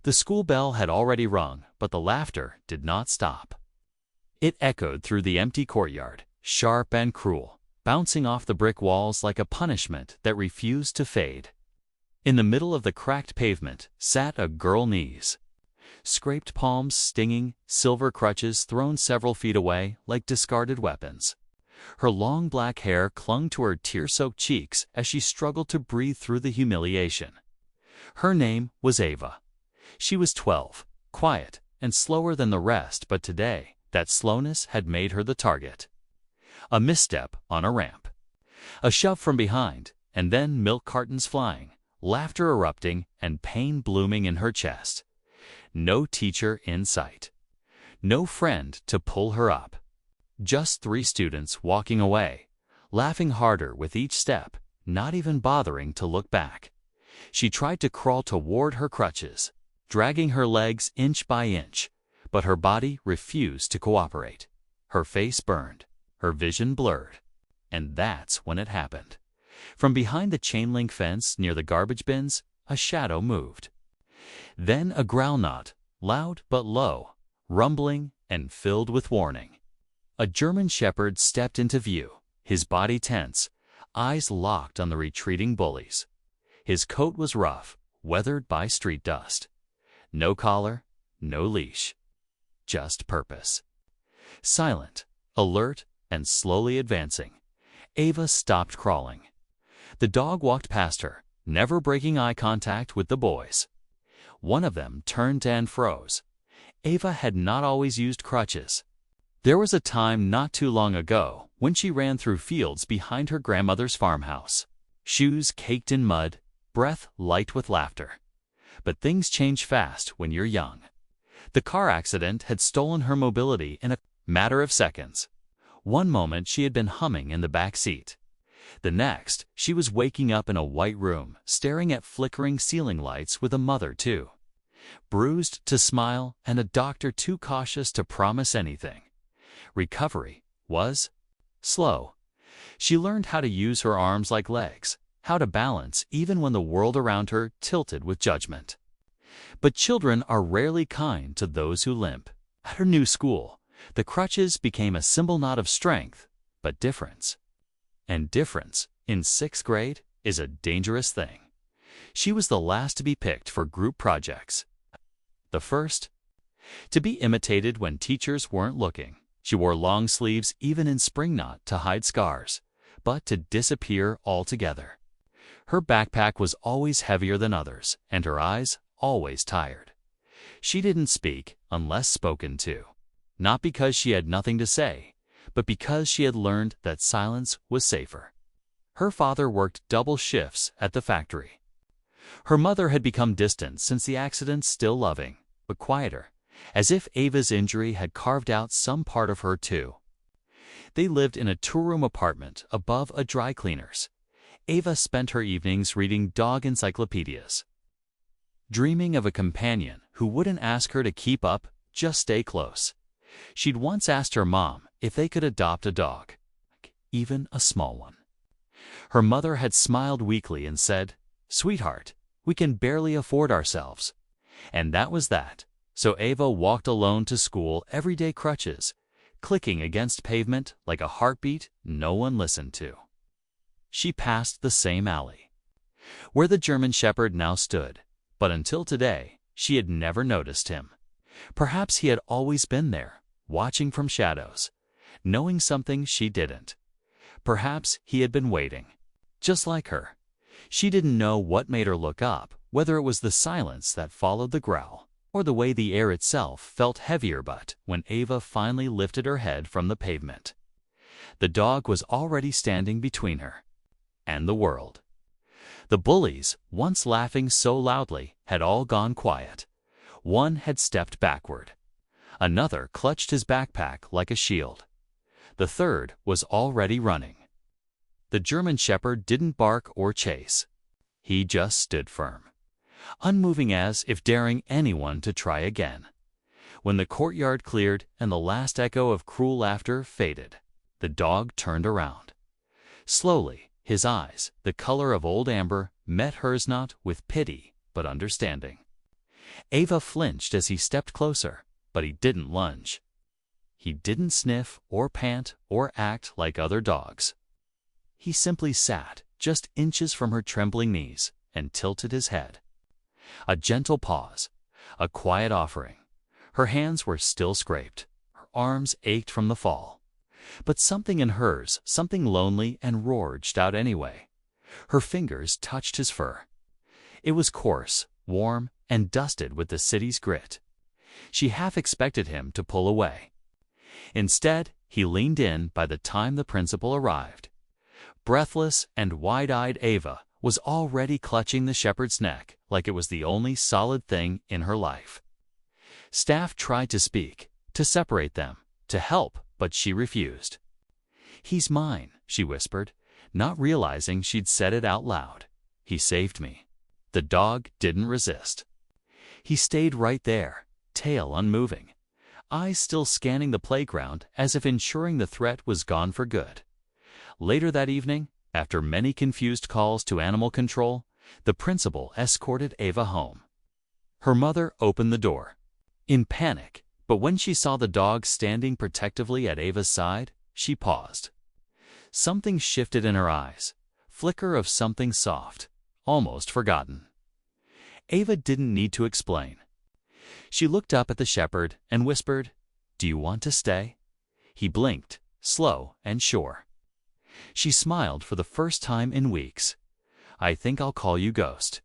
The school bell had already rung, but the laughter did not stop. It echoed through the empty courtyard, sharp and cruel, bouncing off the brick walls like a punishment that refused to fade. In the middle of the cracked pavement sat a girl, knees scraped, palms stinging, silver crutches thrown several feet away like discarded weapons. Her long black hair clung to her tear-soaked cheeks as she struggled to breathe through the humiliation. Her name was Ava. She was 12, quiet and slower than the rest, but today that slowness had made her the target. A misstep on a ramp, a shove from behind, and then milk cartons flying, laughter erupting, and pain blooming in her chest. No teacher in sight. No friend to pull her up. Just 3 students walking away, laughing harder with each step, not even bothering to look back. She tried to crawl toward her crutches, dragging her legs inch by inch, but her body refused to cooperate. Her face burned, her vision blurred. And that's when it happened. From behind the chain-link fence near the garbage bins, a shadow moved. Then a growl, not loud but low, rumbling and filled with warning. A German shepherd stepped into view, his body tense, eyes locked on the retreating bullies. His coat was rough, weathered by street dust. No collar, no leash. Just purpose. Silent, alert, and slowly advancing, Ava stopped crawling. The dog walked past her, never breaking eye contact with the boys. One of them turned and froze. Ava had not always used crutches. There was a time not too long ago when she ran through fields behind her grandmother's farmhouse, shoes caked in mud, breath light with laughter. But things change fast when you're young. The car accident had stolen her mobility in a matter of seconds. One moment she had been humming in the back seat. The next, she was waking up in a white room, staring at flickering ceiling lights with a mother too bruised to smile and a doctor too cautious to promise anything. Recovery was slow. She learned how to use her arms like legs, how to balance even when the world around her tilted with judgment. But children are rarely kind to those who limp. At her new school, the crutches became a symbol not of strength, but difference. And difference, in 6th grade, is a dangerous thing. She was the last to be picked for group projects. The first to be imitated when teachers weren't looking. She wore long sleeves even in spring, not to hide scars, but to disappear altogether. Her backpack was always heavier than others, and her eyes always tired. She didn't speak unless spoken to, not because she had nothing to say, but because she had learned that silence was safer. Her father worked double shifts at the factory. Her mother had become distant since the accident, still loving, but quieter, as if Ava's injury had carved out some part of her too. They lived in a two-room apartment above a dry cleaner's. Ava spent her evenings reading dog encyclopedias, dreaming of a companion who wouldn't ask her to keep up, just stay close. She'd once asked her mom if they could adopt a dog, even a small one. Her mother had smiled weakly and said, "Sweetheart, we can barely afford ourselves." And that was that. So Ava walked alone to school, everyday crutches, clicking against pavement like a heartbeat no one listened to. She passed the same alley where the German shepherd now stood, but until today, she had never noticed him. Perhaps he had always been there, watching from shadows, knowing something she didn't. Perhaps he had been waiting, just like her. She didn't know what made her look up, whether it was the silence that followed the growl, or the way the air itself felt heavier. But when Ava finally lifted her head from the pavement, the dog was already standing between her and the world. The bullies, once laughing so loudly, had all gone quiet. One had stepped backward. Another clutched his backpack like a shield. The third was already running. The German shepherd didn't bark or chase. He just stood firm, unmoving as if daring anyone to try again. When the courtyard cleared and the last echo of cruel laughter faded, the dog turned around. Slowly, his eyes, the color of old amber, met hers, not with pity but understanding. Ava flinched as he stepped closer, but he didn't lunge. He didn't sniff or pant or act like other dogs. He simply sat just inches from her trembling knees and tilted his head. A gentle pause, a quiet offering. Her hands were still scraped. Her arms ached from the fall. But something in hers, something lonely and raw, reached out anyway. Her fingers touched his fur. It was coarse, warm, and dusted with the city's grit. She half expected him to pull away. Instead, he leaned in by the time the principal arrived. Breathless and wide-eyed Ava was already clutching the shepherd's neck like it was the only solid thing in her life. Staff tried to speak, to separate them, to help, but she refused. "He's mine," she whispered, not realizing she'd said it out loud. "He saved me." The dog didn't resist. He stayed right there, tail unmoving, eyes still scanning the playground as if ensuring the threat was gone for good. Later that evening, after many confused calls to animal control, the principal escorted Ava home. Her mother opened the door, in panic, but when she saw the dog standing protectively at Ava's side, she paused. Something shifted in her eyes, flicker of something soft, almost forgotten. Ava didn't need to explain. She looked up at the shepherd and whispered, "Do you want to stay?" He blinked, slow and sure. She smiled for the first time in weeks. "I think I'll call you Ghost."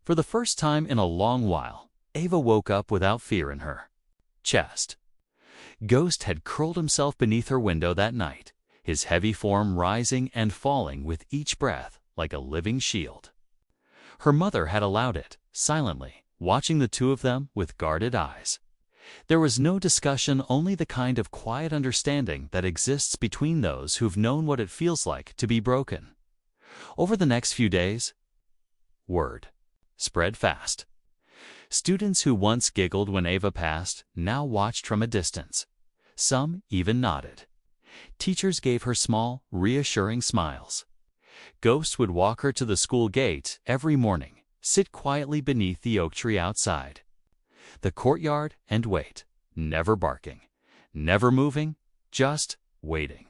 For the first time in a long while, Ava woke up without fear in her chest. Ghost had curled himself beneath her window that night, his heavy form rising and falling with each breath like a living shield. Her mother had allowed it, silently, watching the two of them with guarded eyes. There was no discussion, only the kind of quiet understanding that exists between those who've known what it feels like to be broken. Over the next few days, word spread fast. Students who once giggled when Ava passed now watched from a distance. Some even nodded. Teachers gave her small, reassuring smiles. Ghost would walk her to the school gate every morning, sit quietly beneath the oak tree outside the courtyard and wait, never barking, never moving, just waiting.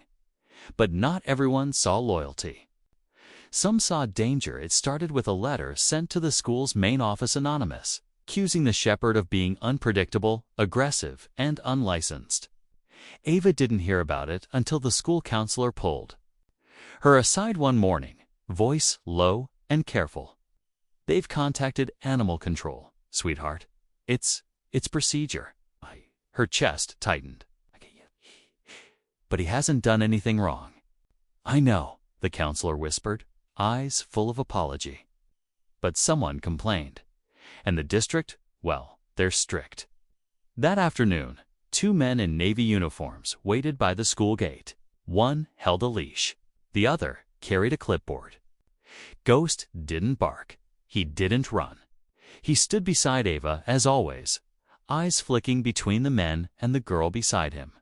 But not everyone saw loyalty. Some saw danger. It started with a letter sent to the school's main office anonymous, accusing the shepherd of being unpredictable, aggressive, and unlicensed. Ava didn't hear about it until the school counselor pulled her aside one morning, voice low and careful. "They've contacted animal control, sweetheart. It's procedure." Her chest tightened. "But he hasn't done anything wrong." "I know," the counselor whispered, eyes full of apology. "But someone complained. And the district, well, they're strict." That afternoon, two men in Navy uniforms waited by the school gate. One held a leash. The other carried a clipboard. Ghost didn't bark. He didn't run. He stood beside Ava as always, eyes flicking between the men and the girl beside him.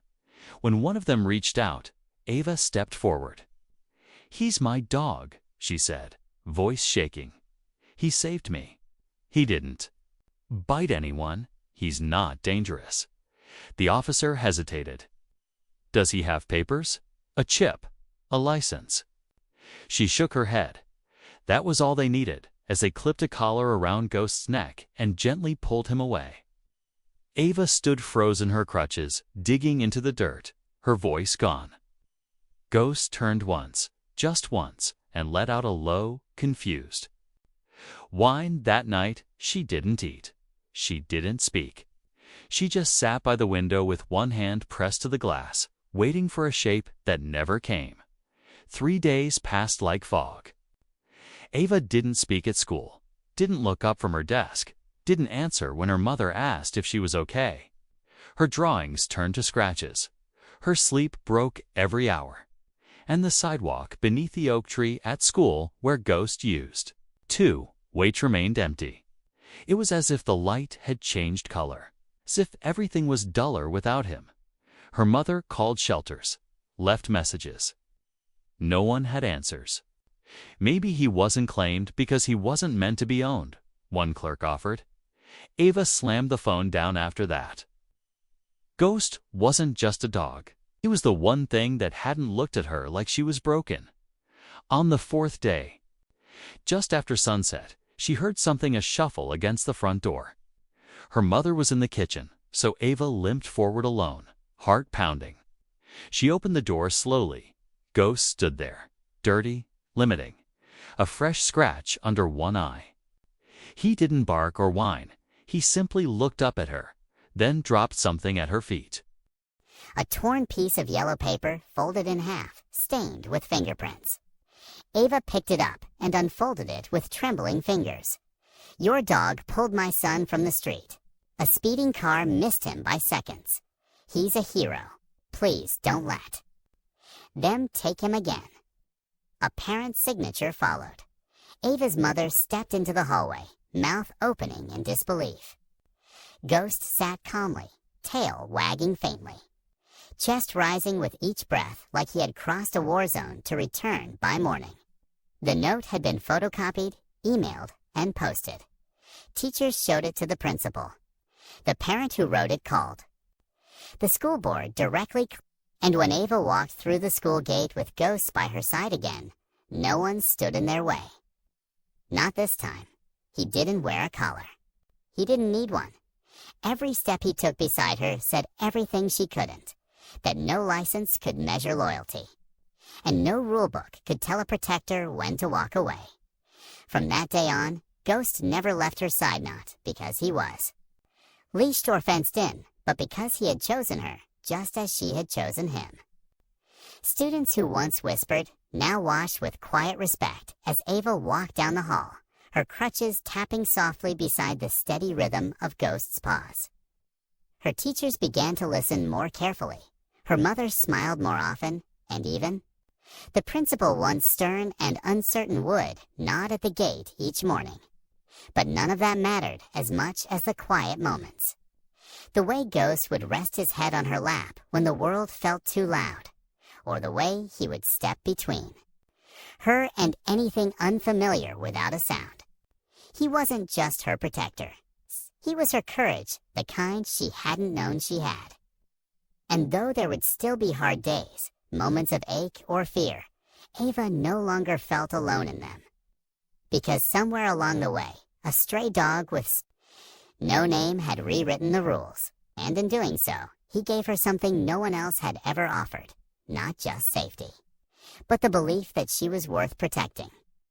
When one of them reached out, Ava stepped forward. "He's my dog," she said, voice shaking. "He saved me." "He didn't bite anyone. He's not dangerous." The officer hesitated. "Does he have papers? A chip? A license?" She shook her head. That was all they needed, as they clipped a collar around Ghost's neck and gently pulled him away. Ava stood frozen, her crutches digging into the dirt, her voice gone. Ghost turned once, just once, and let out a low, confused whine. That night, she didn't eat. She didn't speak. She just sat by the window with one hand pressed to the glass, waiting for a shape that never came. 3 days passed like fog. Ava didn't speak at school, didn't look up from her desk, didn't answer when her mother asked if she was okay. Her drawings turned to scratches. Her sleep broke every hour. And the sidewalk beneath the oak tree at school where Ghost used to wait remained empty. It was as if the light had changed color, as if everything was duller without him. Her mother called shelters, left messages. No one had answers. Maybe he wasn't claimed because he wasn't meant to be owned, one clerk offered. Ava slammed the phone down after that. Ghost wasn't just a dog. He was the one thing that hadn't looked at her like she was broken. On the fourth day, just after sunset, she heard something shuffle against the front door. Her mother was in the kitchen, so Ava limped forward alone, heart pounding. She opened the door slowly. Ghost stood there, dirty, limiting, a fresh scratch under one eye. He didn't bark or whine. He simply looked up at her, then dropped something at her feet. A torn piece of yellow paper folded in half, stained with fingerprints. Ava picked it up and unfolded it with trembling fingers. "Your dog pulled my son from the street. A speeding car missed him by seconds. He's a hero. Please don't let them take him again." A parent's signature followed. Ava's mother stepped into the hallway, mouth opening in disbelief. Ghost sat calmly, tail wagging faintly, chest rising with each breath like he had crossed a war zone to return by morning. The note had been photocopied, emailed, and posted. Teachers showed it to the principal. The parent who wrote it called the school board directly, and when Ava walked through the school gate with Ghost by her side again, no one stood in their way. Not this time. He didn't wear a collar. He didn't need one. Every step he took beside her said everything she couldn't, that no license could measure loyalty, and no rulebook could tell a protector when to walk away. From that day on, Ghost never left her side, not because he was leashed or fenced in, but because he had chosen her, just as she had chosen him. Students who once whispered, now watched with quiet respect as Ava walked down the hall, her crutches tapping softly beside the steady rhythm of Ghost's paws. Her teachers began to listen more carefully. Her mother smiled more often, and even the principal, once stern and uncertain, would nod at the gate each morning. But none of that mattered as much as the quiet moments. The way Ghost would rest his head on her lap when the world felt too loud, or the way he would step between her and anything unfamiliar without a sound. He wasn't just her protector. He was her courage, the kind she hadn't known she had. And though there would still be hard days, moments of ache or fear, Ava no longer felt alone in them. Because somewhere along the way, a stray dog with no name had rewritten the rules, and in doing so, he gave her something no one else had ever offered, not just safety, but the belief that she was worth protecting.